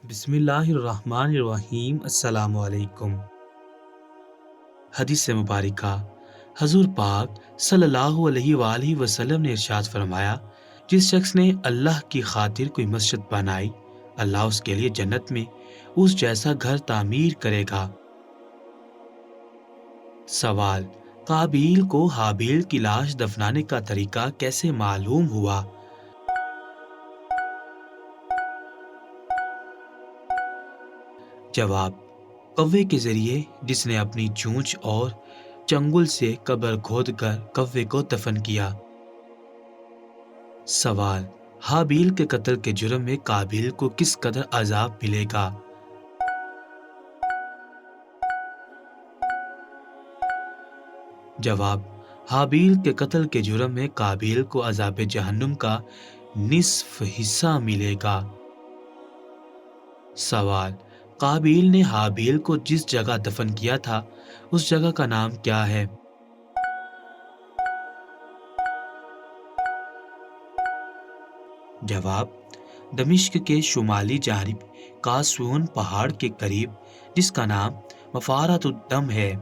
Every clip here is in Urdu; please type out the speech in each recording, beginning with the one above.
بسم اللہ الرحمن الرحیم۔ السلام علیکم۔ حدیث مبارکہ حضور پاک صلی اللہ علیہ وآلہ وسلم نے ارشاد فرمایا، جس شخص نے اللہ کی خاطر کوئی مسجد بنائی، اللہ اس کے لیے جنت میں اس جیسا گھر تعمیر کرے گا۔ سوال: قابیل کو حابیل کی لاش دفنانے کا طریقہ کیسے معلوم ہوا؟ جواب: کوے کے ذریعے، جس نے اپنی چونچ اور چنگل سے قبر کھود کر کوے کو دفن کیا۔ سوال: حابیل کے قتل کے جرم میں قابیل کو کس قدر عذاب ملے گا؟ جواب: حابیل کے قتل کے جرم میں قابیل کو عذاب جہنم کا نصف حصہ ملے گا۔ سوال: قابیل نے حابیل کو جس جگہ دفن کیا تھا اس جگہ کا نام کیا ہے؟ جواب: دمشق کے شمالی جانب قاسون پہاڑ کے قریب، جس کا نام مفارات الدم ہے۔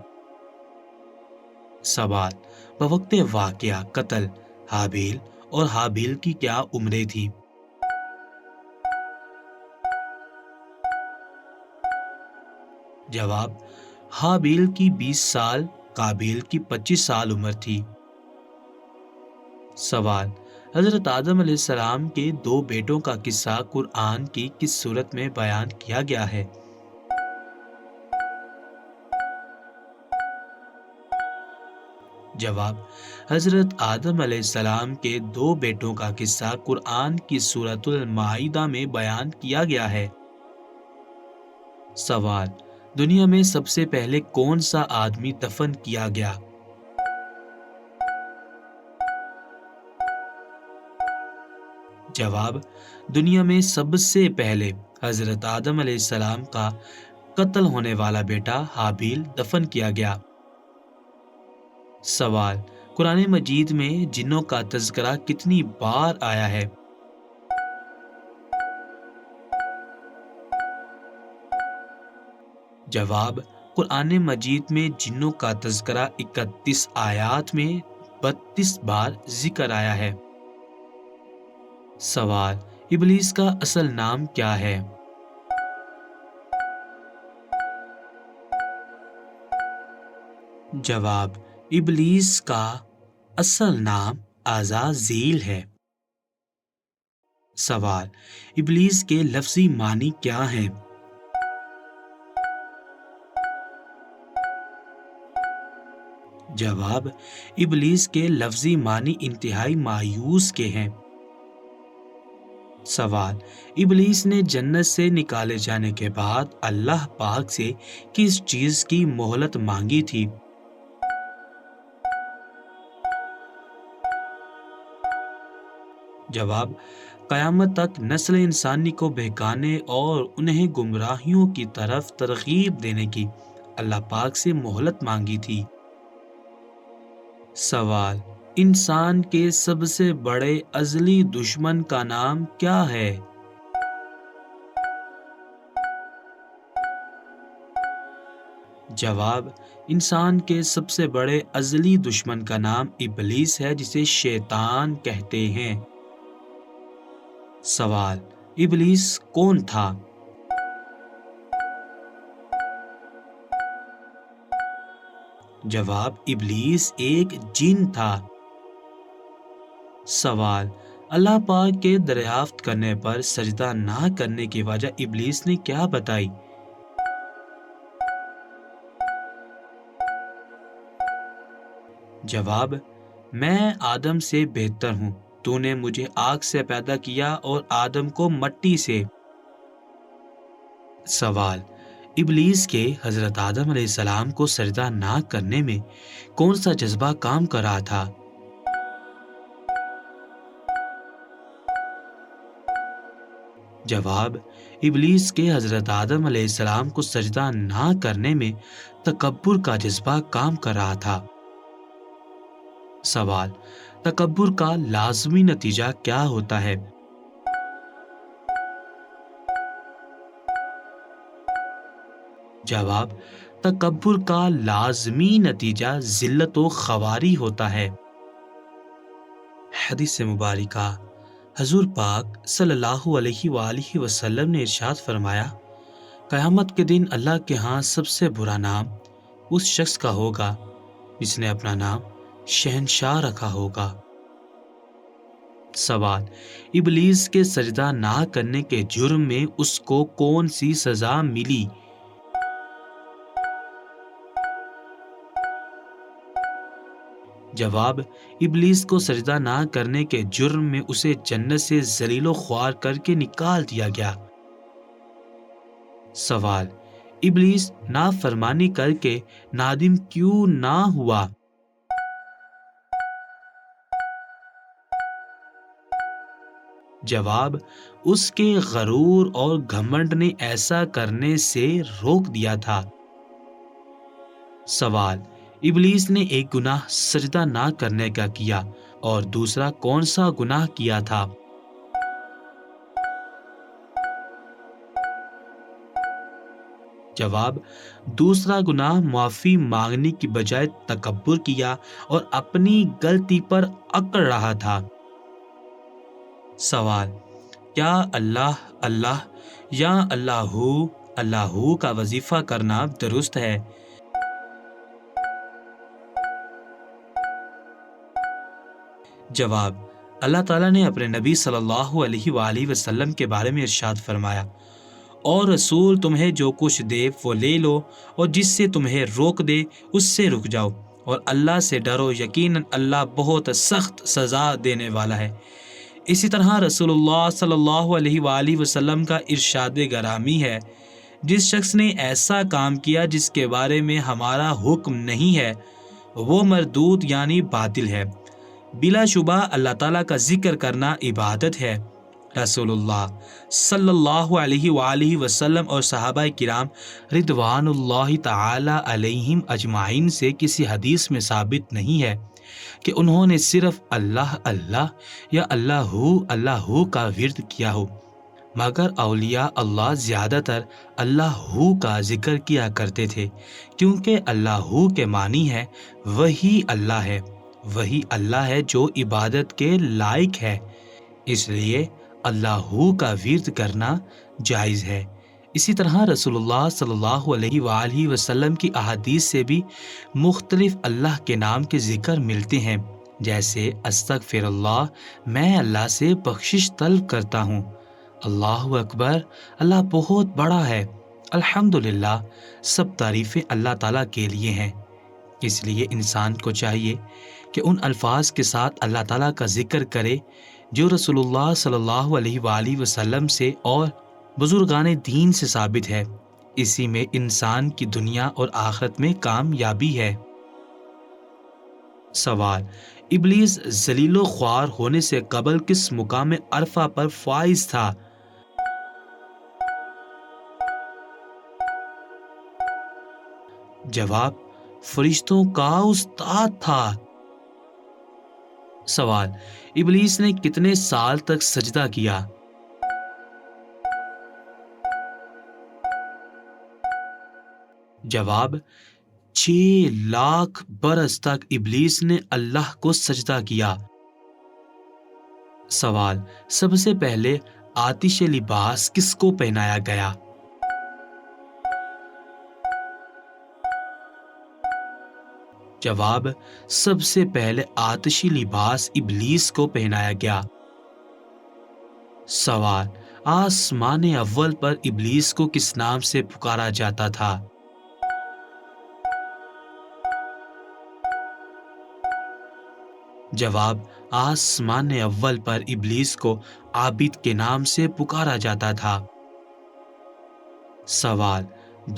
سوال: بوقت واقعہ قتل حابیل اور حابیل کی کیا عمریں تھی؟ جواب: حابیل کی 20 سال، قابیل کی 25 سال عمر تھی۔ سوال: حضرت آدم علیہ السلام کے 2 بیٹوں کا قصہ قرآن کی کس سورت میں بیان کیا گیا ہے؟ جواب: حضرت آدم علیہ السلام کے 2 بیٹوں کا قصہ قرآن کی سورۃ المائدہ میں بیان کیا گیا ہے۔ سوال: دنیا میں سب سے پہلے کون سا آدمی دفن کیا گیا؟ جواب: دنیا میں سب سے پہلے حضرت آدم علیہ السلام کا قتل ہونے والا بیٹا حابیل دفن کیا گیا۔ سوال: قرآن مجید میں جنوں کا تذکرہ کتنی بار آیا ہے؟ جواب: قرآن مجید میں جنوں کا تذکرہ 31 آیات میں 32 بار ذکر آیا ہے۔ سوال: ابلیس کا اصل نام کیا ہے؟ جواب: ابلیس کا اصل نام عزازیل ہے۔ سوال: ابلیس کے لفظی معنی کیا ہیں؟ جواب: ابلیس کے لفظی معنی انتہائی مایوس کے ہیں۔ سوال: ابلیس نے جنت سے نکالے جانے کے بعد اللہ پاک سے کس چیز کی مہلت مانگی تھی؟ جواب: قیامت تک نسل انسانی کو بہکانے اور انہیں گمراہیوں کی طرف ترغیب دینے کی اللہ پاک سے مہلت مانگی تھی۔ سوال: انسان کے سب سے بڑے ازلی دشمن کا نام کیا ہے؟ جواب: انسان کے سب سے بڑے ازلی دشمن کا نام ابلیس ہے، جسے شیطان کہتے ہیں۔ سوال: ابلیس کون تھا؟ جواب: ابلیس ایک جن تھا۔ سوال: اللہ پاک کے دریافت کرنے پر سجدہ نہ کرنے کی وجہ ابلیس نے کیا بتائی؟ جواب: میں آدم سے بہتر ہوں، تو نے مجھے آگ سے پیدا کیا اور آدم کو مٹی سے۔ سوال: ابلیس کے حضرت آدم علیہ السلام کو سجدہ نہ کرنے میں کون سا جذبہ کام کر رہا تھا؟ جواب: ابلیس کے حضرت آدم علیہ السلام کو سجدہ نہ کرنے میں تکبر کا جذبہ کام کر رہا تھا۔ سوال: تکبر کا لازمی نتیجہ کیا ہوتا ہے؟ جواب: تکبر کا لازمی نتیجہ ذلت و خواری ہوتا ہے۔ حدیث مبارکہ: حضور پاک صلی اللہ علیہ وآلہ وسلم نے ارشاد فرمایا، قیامت کے دن اللہ کے ہاں سب سے برا نام اس شخص کا ہوگا جس نے اپنا نام شہنشاہ رکھا ہوگا۔ سوال: ابلیس کے سجدہ نہ کرنے کے جرم میں اس کو کون سی سزا ملی؟ جواب: ابلیس کو سجدہ نہ کرنے کے جرم میں اسے جنت سے ذلیل و خوار کر کے نکال دیا گیا۔ سوال: ابلیس نافرمانی کر کے نادم کیوں نہ ہوا؟ جواب: اس کے غرور اور گھمنڈ نے ایسا کرنے سے روک دیا تھا۔ سوال: ابلیس نے ایک گناہ سجدہ نہ کرنے کا کیا اور دوسرا کون سا گناہ کیا تھا؟ جواب: دوسرا گناہ معافی مانگنے کی بجائے تکبر کیا اور اپنی غلطی پر اکڑ رہا تھا۔ سوال: کیا اللہ اللہ یا اللہ اللہ کا وظیفہ کرنا درست ہے؟ جواب: اللہ تعالیٰ نے اپنے نبی صلی اللہ علیہ وآلہ وسلم کے بارے میں ارشاد فرمایا، اور رسول تمہیں جو کچھ دے وہ لے لو، اور جس سے تمہیں روک دے اس سے رک جاؤ، اور اللہ سے ڈرو، یقیناً اللہ بہت سخت سزا دینے والا ہے۔ اسی طرح رسول اللہ صلی اللہ علیہ وآلہ وسلم کا ارشاد گرامی ہے، جس شخص نے ایسا کام کیا جس کے بارے میں ہمارا حکم نہیں ہے وہ مردود یعنی باطل ہے۔ بلا شبہ اللہ تعالیٰ کا ذکر کرنا عبادت ہے۔ رسول اللہ صلی اللہ علیہ وآلہ وسلم اور صحابہ کرام رضوان اللہ تعالی علیہم اجمعین سے کسی حدیث میں ثابت نہیں ہے کہ انہوں نے صرف اللہ اللہ یا اللہ اللہ کا ورد کیا ہو، مگر اولیاء اللہ زیادہ تر اللہ کا ذکر کیا کرتے تھے، کیونکہ اللہ کے معنی ہے وہی اللہ ہے، وہی اللہ ہے جو عبادت کے لائق ہے، اس لیے اللہ کا ورد کرنا جائز ہے۔ اسی طرح رسول اللہ صلی اللہ علیہ وآلہ وسلم کی احادیث سے بھی مختلف اللہ کے نام کے ذکر ملتے ہیں، جیسے استغفر اللہ، میں اللہ سے بخشش طلب کرتا ہوں، اللہ اکبر، اللہ بہت بڑا ہے، الحمدللہ، سب تعریفیں اللہ تعالیٰ کے لیے ہیں۔ اس لیے انسان کو چاہیے کہ ان الفاظ کے ساتھ اللہ تعالیٰ کا ذکر کرے جو رسول اللہ صلی اللہ علیہ وآلہ وسلم سے اور بزرگان دین سے ثابت ہے، اسی میں انسان کی دنیا اور آخرت میں کامیابی ہے۔ سوال: ابلیس ذلیل و خوار ہونے سے قبل کس مقام عرفہ پر فائز تھا؟ جواب: فرشتوں کا استاد تھا۔ سوال: ابلیس نے کتنے سال تک سجدہ کیا؟ جواب: 6,00,000 برس تک ابلیس نے اللہ کو سجدہ کیا۔ سوال: سب سے پہلے آتش لباس کس کو پہنایا گیا؟ جواب: سب سے پہلے آتشی لباس ابلیس کو پہنایا گیا۔ سوال: آسمان اول پر ابلیس کو کس نام سے پکارا جاتا تھا؟ جواب: آسمان اول پر ابلیس کو عابد کے نام سے پکارا جاتا تھا۔ سوال: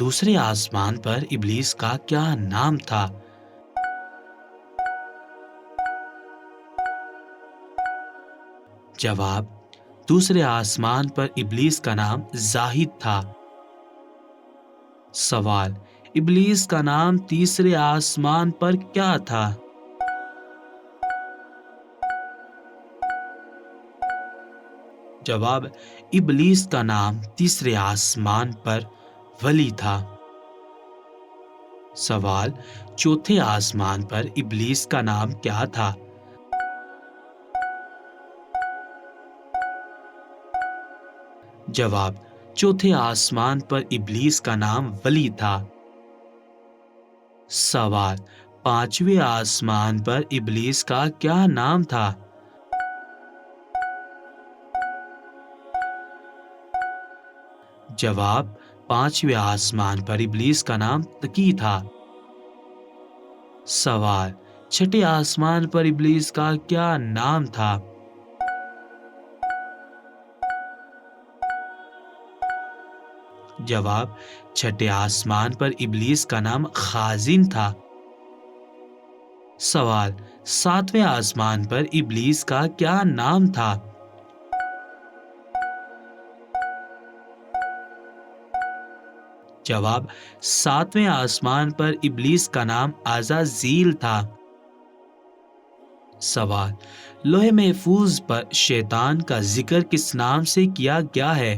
دوسرے آسمان پر ابلیس کا کیا نام تھا؟ جواب: دوسرے آسمان پر ابلیس کا نام زاہد تھا۔ سوال: ابلیس کا نام تیسرے آسمان پر کیا تھا؟ جواب: ابلیس کا نام تیسرے آسمان پر ولی تھا۔ سوال: چوتھے آسمان پر ابلیس کا نام کیا تھا؟ جواب: چوتھے آسمان پر ابلیس کا نام ولی تھا۔ سوال: پانچویں آسمان پر ابلیس کا کیا نام تھا؟ جواب: پانچویں آسمان پر ابلیس کا نام تقی تھا۔ سوال: چھٹے آسمان پر ابلیس کا کیا نام تھا؟ جواب: چھٹے آسمان پر ابلیس کا نام خازن تھا۔ سوال: ساتویں آسمان پر ابلیس کا کیا نام تھا؟ جواب: ساتویں آسمان پر ابلیس کا نام عزازیل تھا۔ سوال: لوح محفوظ پر شیطان کا ذکر کس نام سے کیا گیا ہے؟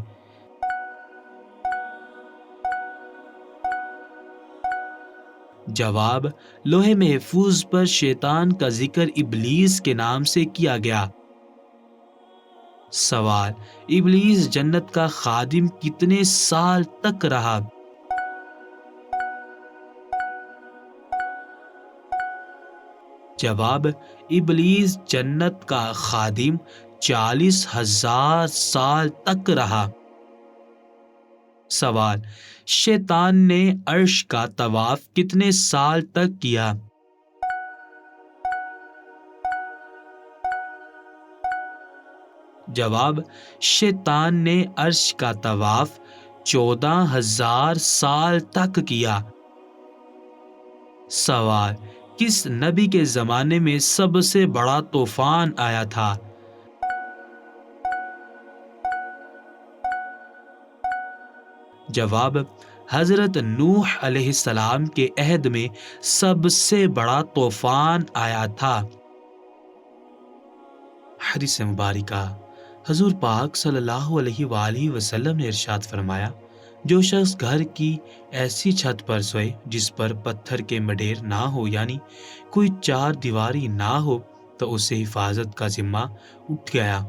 جواب: لوح محفوظ پر شیطان کا ذکر ابلیس کے نام سے کیا گیا۔ سوال: ابلیس جنت کا خادم کتنے سال تک رہا؟ جواب: ابلیس جنت کا خادم 40,000 سال تک رہا۔ سوال: شیطان نے عرش کا طواف کتنے سال تک کیا؟ جواب: شیطان نے عرش کا طواف 14,000 سال تک کیا۔ سوال: کس نبی کے زمانے میں سب سے بڑا طوفان آیا تھا؟ جواب: حضرت نوح علیہ السلام کے عہد میں سب سے بڑا طوفان آیا تھا۔ حدیث مبارکہ: حضور پاک صلی اللہ علیہ وآلہ وسلم نے ارشاد فرمایا، جو شخص گھر کی ایسی چھت پر سوئے جس پر پتھر کے مڈیر نہ ہو، یعنی کوئی چار دیواری نہ ہو، تو اسے حفاظت کا ذمہ اٹھ گیا،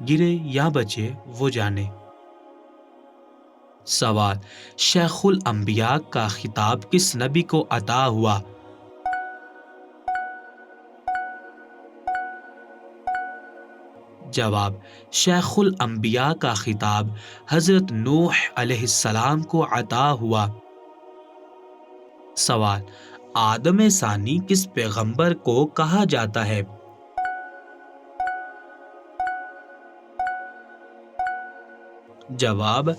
گرے یا بچے وہ جانے۔ سوال: شیخ الانبیاء کا خطاب کس نبی کو عطا ہوا؟ جواب: شیخ الانبیاء کا خطاب حضرت نوح علیہ السلام کو عطا ہوا۔ سوال: آدم ثانی کس پیغمبر کو کہا جاتا ہے؟ جواب: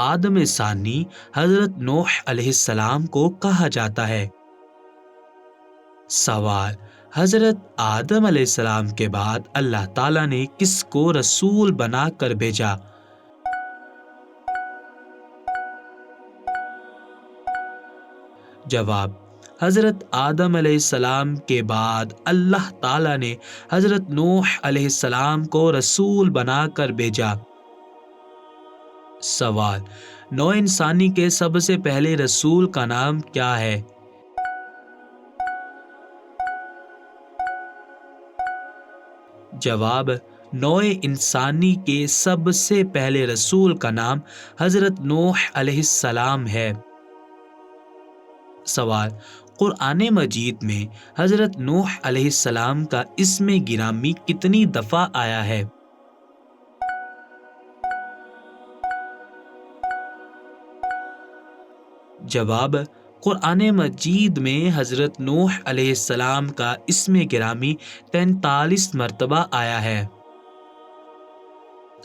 آدم ثانی حضرت نوح علیہ السلام کو کہا جاتا ہے۔ سوال: حضرت آدم علیہ السلام کے بعد اللہ تعالیٰ نے کس کو رسول بنا کر بھیجا؟ جواب: حضرت آدم علیہ السلام کے بعد اللہ تعالیٰ نے حضرت نوح علیہ السلام کو رسول بنا کر بھیجا۔ سوال: نوع انسانی کے سب سے پہلے رسول کا نام کیا ہے؟ جواب: نوع انسانی کے سب سے پہلے رسول کا نام حضرت نوح علیہ السلام ہے۔ سوال: قرآن مجید میں حضرت نوح علیہ السلام کا اسم گرامی کتنی دفعہ آیا ہے؟ جواب: قرآن مجید میں حضرت نوح علیہ السلام کا اسم گرامی 43 مرتبہ آیا ہے۔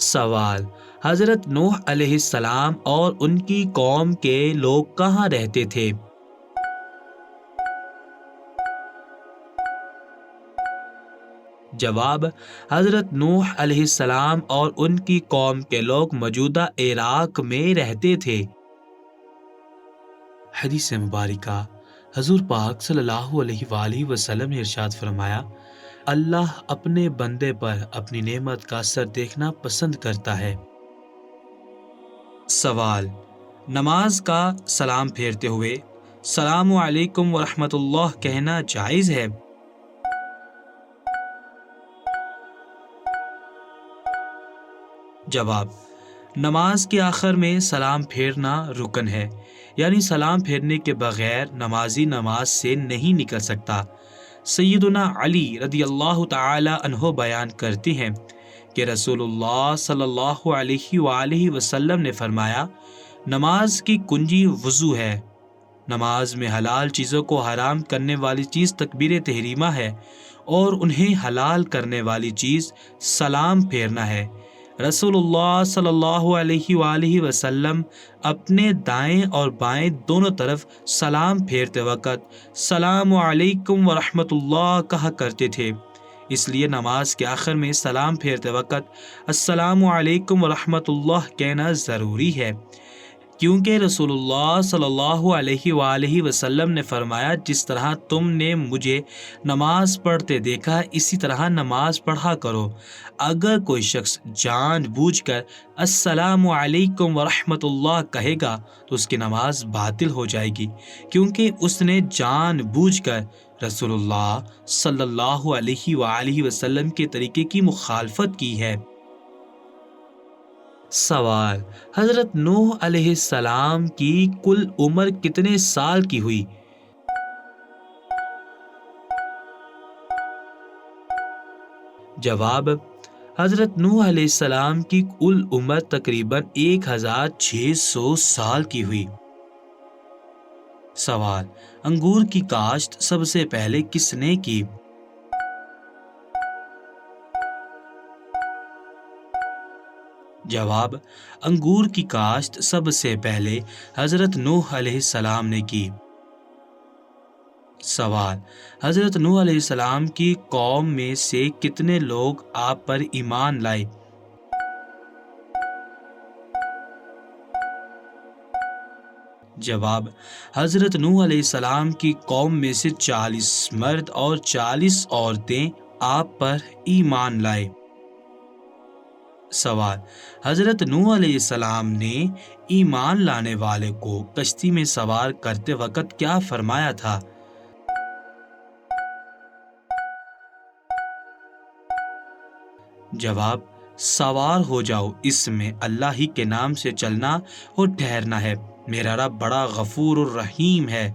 سوال: حضرت نوح علیہ السلام اور ان کی قوم کے لوگ کہاں رہتے تھے؟ جواب: حضرت نوح علیہ السلام اور ان کی قوم کے لوگ موجودہ عراق میں رہتے تھے۔ حدیث مبارکہ: حضور پاک صلی اللہ علیہ وآلہ وسلم نے ارشاد فرمایا، اللہ اپنے بندے پر اپنی نعمت کا اثر دیکھنا پسند کرتا ہے۔ سوال: نماز کا سلام پھیرتے ہوئے السلام علیکم ورحمۃ اللہ کہنا جائز ہے؟ جواب: نماز کے آخر میں سلام پھیرنا رکن ہے، یعنی سلام پھیرنے کے بغیر نمازی نماز سے نہیں نکل سکتا۔ سیدنا علی رضی اللہ تعالی عنہ بیان کرتے ہیں کہ رسول اللہ صلی اللہ علیہ وآلہ وسلم نے فرمایا، نماز کی کنجی وضو ہے۔ نماز میں حلال چیزوں کو حرام کرنے والی چیز تکبیر تحریمہ ہے اور انہیں حلال کرنے والی چیز سلام پھیرنا ہے۔ رسول اللہ صلی اللہ علیہ وآلہ وسلم اپنے دائیں اور بائیں دونوں طرف سلام پھیرتے وقت السلام علیکم ورحمۃ اللہ کہا کرتے تھے۔ اس لیے نماز کے آخر میں سلام پھیرتے وقت السلام علیکم ورحمۃ اللہ کہنا ضروری ہے، کیونکہ رسول اللہ صلی اللہ علیہ وآلہ وسلم نے فرمایا، جس طرح تم نے مجھے نماز پڑھتے دیکھا اسی طرح نماز پڑھا کرو۔ اگر کوئی شخص جان بوجھ کر السلام علیکم ورحمۃ اللہ کہے گا تو اس کی نماز باطل ہو جائے گی، کیونکہ اس نے جان بوجھ کر رسول اللہ صلی اللہ علیہ وآلہ وسلم کے طریقے کی مخالفت کی ہے۔ سوال: حضرت نوح علیہ السلام کی کل عمر کتنے سال کی ہوئی؟ جواب: حضرت نوح علیہ السلام کی کل عمر تقریباً 1600 سال کی ہوئی۔ سوال: انگور کی کاشت سب سے پہلے کس نے کی؟ جواب: انگور کی کاشت سب سے پہلے حضرت نوح علیہ السلام نے کی۔ سوال: حضرت نوح علیہ السلام کی قوم میں سے کتنے لوگ آپ پر ایمان لائے؟ جواب: حضرت نوح علیہ السلام کی قوم میں سے 40 مرد اور 40 عورتیں آپ پر ایمان لائے۔ سوال: حضرت نوح علیہ السلام نے ایمان لانے والے کو کشتی میں سوار کرتے وقت کیا فرمایا تھا؟ جواب: سوار ہو جاؤ، اس میں اللہ ہی کے نام سے چلنا اور ٹھہرنا ہے، میرا رب بڑا غفور الرحیم ہے۔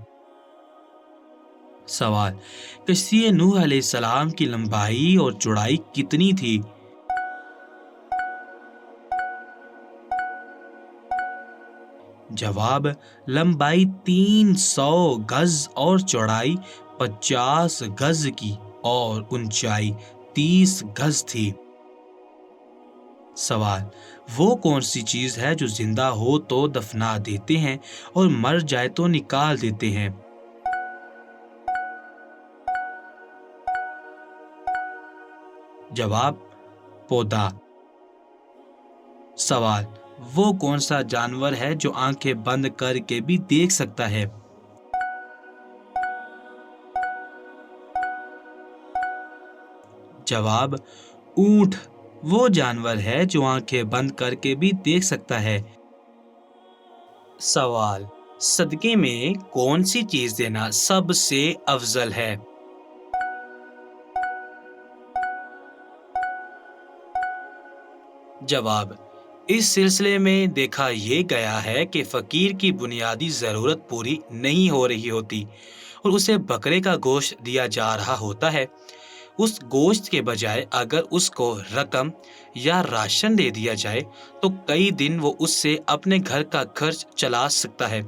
سوال: کشتی نوح علیہ السلام کی لمبائی اور چوڑائی کتنی تھی؟ جواب: لمبائی 300 گز اور چوڑائی 50 گز کی اور اونچائی 30 گز تھی۔ سوال: وہ کون سی چیز ہے جو زندہ ہو تو دفنا دیتے ہیں اور مر جائے تو نکال دیتے ہیں؟ جواب: پودا۔ سوال: وہ کون سا جانور ہے جو آنکھیں بند کر کے بھی دیکھ سکتا ہے؟ جواب: اونٹ وہ جانور ہے جو آنکھیں بند کر کے بھی دیکھ سکتا ہے۔ سوال: صدقے میں کون سی چیز دینا سب سے افضل ہے؟ جواب: اس سلسلے میں دیکھا یہ گیا ہے کہ فقیر کی بنیادی ضرورت پوری نہیں ہو رہی ہوتی اور اسے بکرے کا گوشت دیا جا رہا ہوتا ہے، اس گوشت کے بجائے اگر اس کو رقم یا راشن دے دیا جائے تو کئی دن وہ اس سے اپنے گھر کا خرچ چلا سکتا ہے۔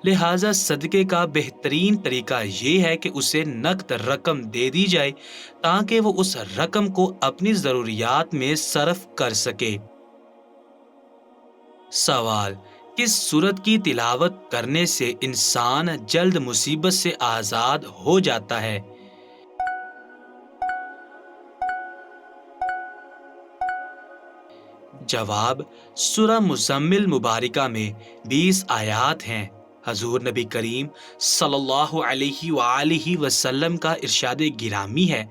لہٰذا صدقے کا بہترین طریقہ یہ ہے کہ اسے نقد رقم دے دی جائے تاکہ وہ اس رقم کو اپنی ضروریات میں صرف کر سکے۔ سوال: کس سورت کی تلاوت کرنے سے انسان جلد مصیبت سے آزاد ہو جاتا ہے؟ جواب: سورہ مزمل مبارکہ میں 20 آیات ہیں۔ حضور نبی کریم صلی اللہ علیہ وآلہ وسلم کا ارشاد گرامی ہے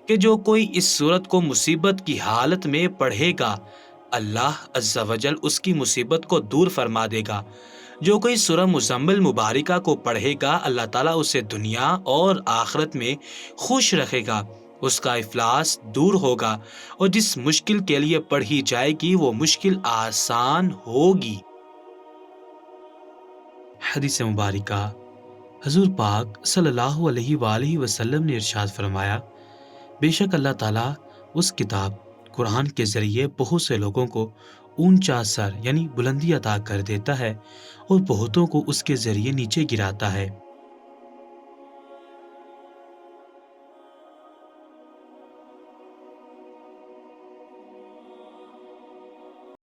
کہ جو کوئی اس سورت کو مصیبت کی حالت میں پڑھے گا اللہ عز و جل اس کی مصیبت کو دور فرما دے گا۔ جو کوئی سورہ مزمل مبارکہ کو پڑھے گا، اللہ تعالیٰ اسے دنیا اور آخرت میں خوش رکھے گا، اس کا افلاس دور ہوگا، اور جس مشکل کے لیے پڑھی جائے گی وہ مشکل آسان ہوگی۔ حدیث مبارکہ، حضور پاک صلی اللہ علیہ وآلہ وسلم نے ارشاد فرمایا، بے شک اللہ تعالیٰ اس کتاب قرآن کے ذریعے بہت سے لوگوں کو اونچا سر یعنی بلندی عطا کر دیتا ہے، اور بہتوں کو اس کے ذریعے نیچے گراتا ہے۔